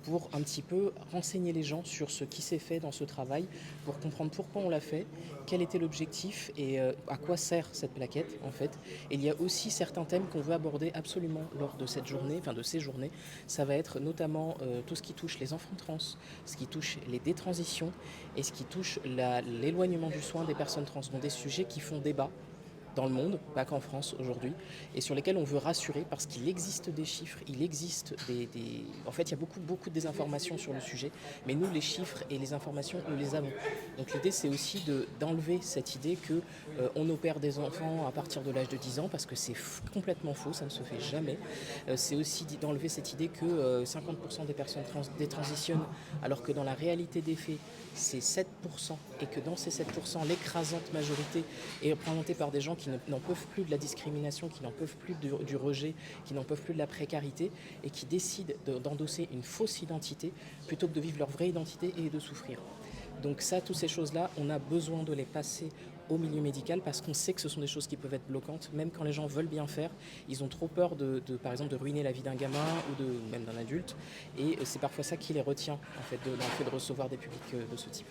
pour un petit peu renseigner les gens sur ce qui s'est fait dans ce travail, pour comprendre pourquoi on l'a fait, quel était l'objectif et à quoi sert cette plaquette en fait. Et il y a aussi certains thèmes qu'on veut aborder absolument lors de cette journée, enfin de ces journées. Ça va être notamment tout ce qui touche les enfants trans, ce qui touche les détransitions et ce qui touche l'éloignement du soin des personnes trans, donc des sujets qui font débat dans le monde, pas qu'en France aujourd'hui, et sur lesquels on veut rassurer parce qu'il existe des chiffres, il existe En fait, il y a beaucoup de désinformations sur le sujet, mais nous, les chiffres et les informations, nous les avons. Donc l'idée, c'est aussi d'enlever cette idée que on opère des enfants à partir de l'âge de 10 ans, parce que c'est complètement faux, ça ne se fait jamais. C'est aussi d'enlever cette idée que 50% des personnes détransitionnent, alors que dans la réalité des faits, c'est 7%, et que dans ces 7%, l'écrasante majorité est représentée par des gens qui n'en peuvent plus de la discrimination, qui n'en peuvent plus du rejet, qui n'en peuvent plus de la précarité, et qui décident d'endosser une fausse identité plutôt que de vivre leur vraie identité et de souffrir. Donc ça, toutes ces choses-là, on a besoin de les passer au milieu médical parce qu'on sait que ce sont des choses qui peuvent être bloquantes, même quand les gens veulent bien faire, ils ont trop peur par exemple, de ruiner la vie d'un gamin ou même d'un adulte, et c'est parfois ça qui les retient en fait, dans le fait de recevoir des publics de ce type.